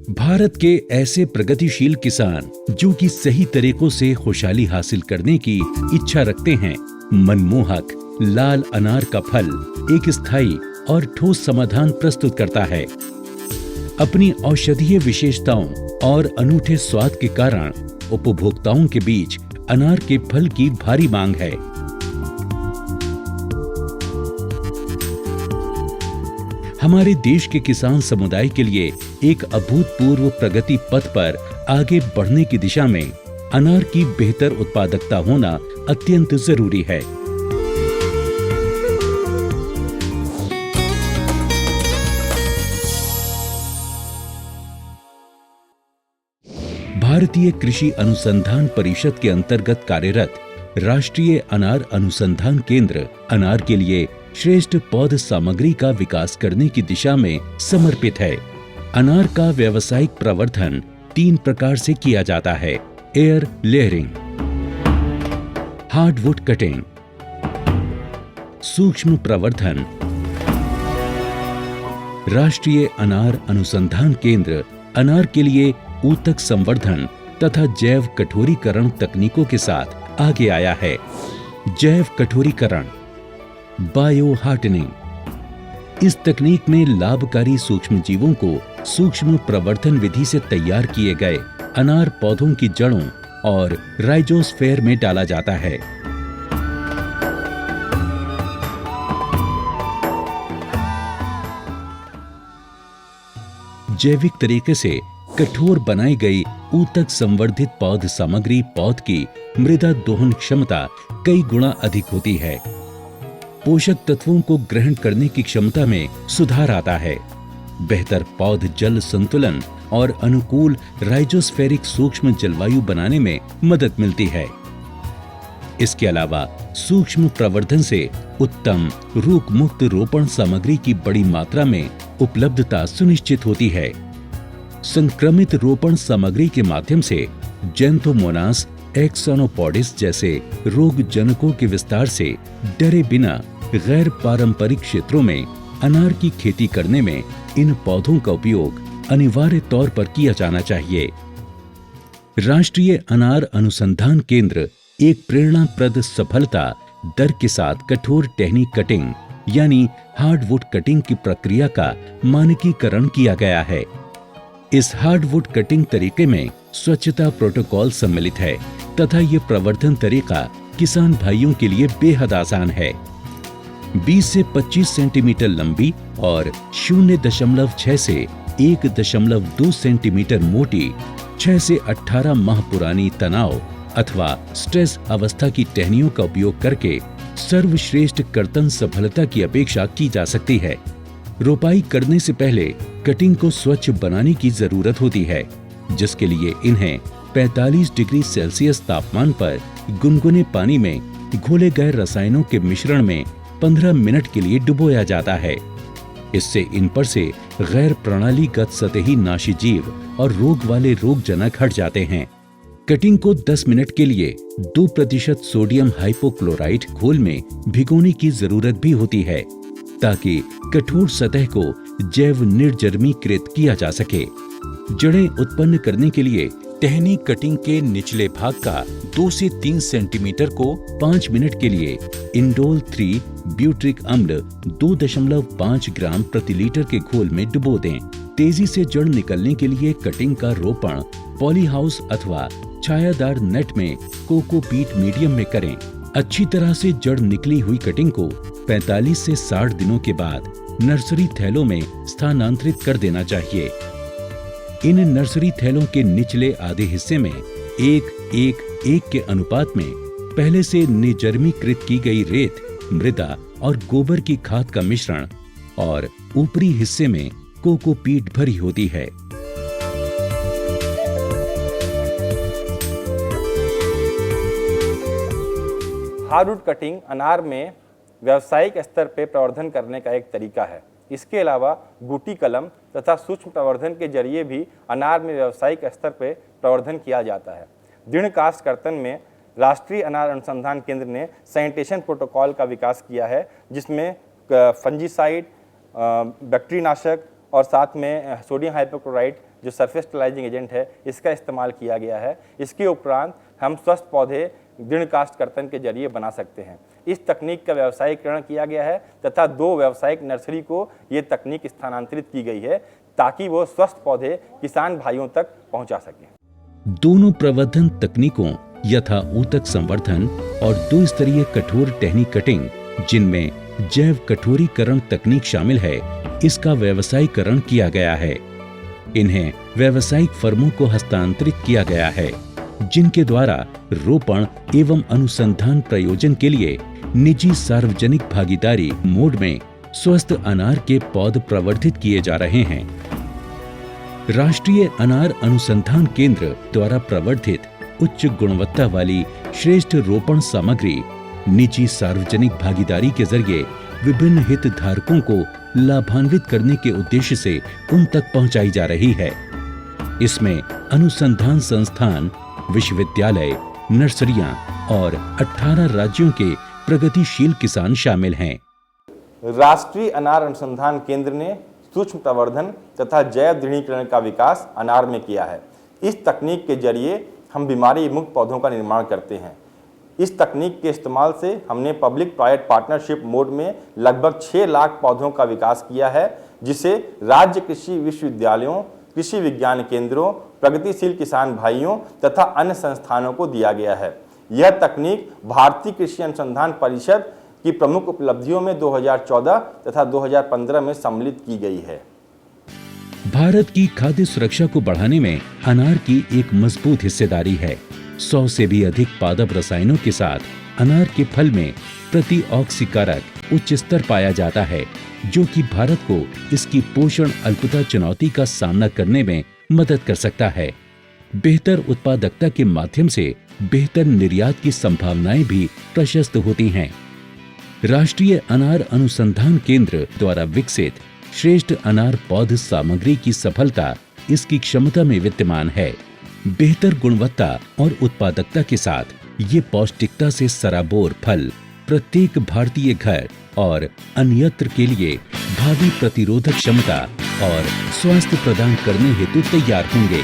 भारत के ऐसे प्रगतिशील किसान जो कि सही तरीकों से खुशहाली हासिल करने की इच्छा रखते हैं, मनमोहक लाल अनार का फल एक स्थायी और ठोस समाधान प्रस्तुत करता है। अपनी औषधीय विशेषताओं और अनूठे स्वाद के कारण उपभोक्ताओं के बीच अनार के फल की भारी मांग है। हमारे देश के किसान समुदाय के लिए एक अभूतपूर्व प्रगति पथ पर आगे बढ़ने की दिशा में अनार की बेहतर उत्पादकता होना अत्यंत जरूरी है। भारतीय कृषि अनुसंधान परिषद के अंतर्गत कार्यरत राष्ट्रीय अनार अनुसंधान केंद्र अनार के लिए श्रेष्ठ पौध सामग्री का विकास करने की दिशा में समर्पित है। अनार का व्यावसायिक प्रवर्धन 3 प्रकार से किया जाता है: एयर लेयरिंग, हार्डवुड कटिंग, सूक्ष्म प्रवर्धन। राष्ट्रीय अनार अनुसंधान केंद्र अनार के लिए ऊतक संवर्धन तथा जैव कठोरीकरण तकनीकों के साथ आगे आया है। जैव कठोरीकरण, बायो हार्डनिंग। इस तकनीक में लाभकारी सूक्ष्म जीवों को सूक्ष्म प्रवर्धन विधि से तैयार किए गए अनार पौधों की जड़ों और राइजोस्फेयर में डाला जाता है। जैविक तरीके से कठोर बनाई गई ऊतक संवर्धित पौध सामग्री पौध की मृदा दोहन क्षमता कई गुना अधिक होती है। पोषक तत्वों को ग्रहण करने की क्षमता में सुधार आता है। बेहतर पौध जल संतुलन और अनुकूल राइजोस्फेरिक सूक्ष्म जलवायु बनाने में मदद मिलती है। इसके अलावा सूक्ष्म प्रवर्धन से उत्तम रूख मुक्त रोपण सामग्री की बड़ी मात्रा में उपलब्धता सुनिश्चित होती है। संक्रमित रोपण सामग्री के माध्यम से जेंथोमोनास एक्सोनोपोडिस जैसे रोग जनकों के विस्तार से डरे बिना गैर पारंपरिक क्षेत्रों में अनार की खेती करने में इन पौधों का उपयोग अनिवार्य तौर पर किया जाना चाहिए। राष्ट्रीय अनार अनुसंधान केंद्र एक प्रेरणाप्रद सफलता दर के साथ कठोर टहनी कटिंग यानी हार्डवुड कटिंग की प्रक्रिया का मानकीकरण किया गया है। इस हार्डवुड कटिंग तरीके में स्वच्छता प्रोटोकॉल सम्मिलित है तथा ये प्रवर्धन तरीका किसान भाइयों के लिए बेहद आसान है। 20 से 25 सेंटीमीटर लंबी और 0.6 से 1.2 सेंटीमीटर मोटी 6 से 18 माह पुरानी तनाव अथवा स्ट्रेस अवस्था की टहनियों का उपयोग करके सर्वश्रेष्ठ कर्तन सफलता की अपेक्षा की जा सकती है। रोपाई करने से पहले कटिंग को स्वच्छ बनाने की जरूरत होती है, जिसके लिए इन्हें 45 डिग्री सेल्सियस तापमान पर गुनगुने पानी में घोले गए रसायनों के मिश्रण में 15 मिनट के लिए डुबोया जाता है। इससे इन पर से गैर प्रणालीगत सतही नाशी जीव और रोग वाले रोगजनक हट जाते हैं। कटिंग को 10 मिनट के लिए 2% सोडियम हाइपोक्लोराइट घोल में भिगोने की जरूरत भी होती है ताकि कठोर सतह को जैव निर्जर्मीकृत किया जा सके। जड़ें उत्पन्न करने के लिए टहनी कटिंग के निचले भाग का 2 से 3 सेंटीमीटर को 5 मिनट के लिए इंडोल 3 ब्यूट्रिक अम्ल 2.5 ग्राम प्रति लीटर के घोल में डुबो दें। तेजी से जड़ निकलने के लिए कटिंग का रोपण पॉली हाउस अथवा छायादार नेट में कोकोपीट मीडियम में करें। अच्छी तरह से जड़ निकली हुई कटिंग को 45 से 60 दिनों के बाद नर्सरी थैलों में स्थानांतरित कर देना चाहिए। इन नर्सरी थैलों के निचले आधे हिस्से में 1:1:1 के अनुपात में पहले से निर्जमीकृत की गई रेत, मृदा और गोबर की खाद का मिश्रण और ऊपरी हिस्से में कोकोपीट भरी होती है। हार्डवुड कटिंग अनार में व्यावसायिक स्तर पर प्रवर्धन करने का एक तरीका है। इसके अलावा गुटी कलम तथा सूक्ष्म प्रवर्धन के जरिए भी अनार में व्यावसायिक स्तर पर प्रवर्धन किया जाता है। दृढ़ काष्ठ कर्तन में राष्ट्रीय अनार अनुसंधान केंद्र ने सैनिटेशन प्रोटोकॉल का विकास किया है, जिसमें फंजीसाइड, बैक्टीरियानाशक और साथ में सोडियम हाइपोक्लोराइट जो सरफेस स्टेलाइजिंग एजेंट है इसका इस्तेमाल किया गया है। इसके उपरांत हम स्वस्थ पौधे दृढ़ काष्ठ कर्तन के जरिए बना सकते हैं। इस तकनीक का व्यावसायीकरण किया गया है तथा 2 व्यावसायिक नर्सरी को ये तकनीक स्थानांतरित की गई है ताकि वो स्वस्थ पौधे किसान भाइयों तक पहुंचा सकें। दोनों प्रवर्धन तकनीकों यथा ऊतक संवर्धन और 2 स्तरीय कठोर टहनी कटिंग, जिनमें जैव कठोरीकरण तकनीक शामिल है, इसका व्यावसायीकरण किया गया है। इन्हें व्यावसायिक फर्मों को हस्तांतरित किया गया है, जिनके द्वारा रोपण एवं अनुसंधान प्रयोजन के लिए निजी सार्वजनिक भागीदारी मोड में स्वस्थ अनार के पौध प्रवर्धित किए जा रहे हैं। राष्ट्रीय अनार अनुसंधान केंद्र द्वारा प्रवर्धित उच्च गुणवत्ता वाली श्रेष्ठ रोपण सामग्री निजी सार्वजनिक भागीदारी के जरिए विभिन्न हितधारकों को लाभान्वित करने के उद्देश्य से उन तक पहुंचाई जा रही है। इसमें अनुसंधान संस्थान, विश्वविद्यालय, नर्सरियां और 18 राज्यों के प्रगतिशील किसान शामिल हैं। राष्ट्रीय अनार अनुसंधान केंद्र ने सूक्ष्म प्रवर्धन तथा जैव दृढ़ीकरण का विकास अनार में किया है। इस तकनीक के जरिए हम बीमारी मुक्त पौधों का निर्माण करते हैं। इस तकनीक के इस्तेमाल से हमने पब्लिक प्राइवेट पार्टनरशिप मोड में लगभग 6 लाख पौधों का विकास किया है, जिसे राज्य कृषि विश्वविद्यालयों, कृषि विज्ञान केंद्रों, प्रगतिशील किसान भाइयों तथा अन्य संस्थानों को दिया गया है। यह तकनीक भारतीय कृषि अनुसंधान परिषद की प्रमुख उपलब्धियों में 2014 तथा 2015 में सम्मिलित की गई है। भारत की खाद्य सुरक्षा को बढ़ाने में अनार की एक मजबूत हिस्सेदारी है। 100 से भी अधिक पादप रसायनों के साथ अनार के फल में प्रतिऑक्सीकारक उच्च स्तर पाया जाता है, जो कि भारत को इसकी पोषण अल्पता चुनौती का सामना करने में मदद कर सकता है। बेहतर उत्पादकता के माध्यम से बेहतर निर्यात की संभावनाएं भी प्रशस्त होती हैं। राष्ट्रीय अनार अनुसंधान केंद्र द्वारा विकसित श्रेष्ठ अनार पौध सामग्री की सफलता इसकी क्षमता में विद्यमान है। बेहतर गुणवत्ता और उत्पादकता के साथ ये पौष्टिकता से सराबोर फल प्रत्येक भारतीय घर और अन्यत्र के लिए भावी प्रतिरोधक क्षमता और स्वास्थ्य प्रदान करने हेतु तैयार होंगे।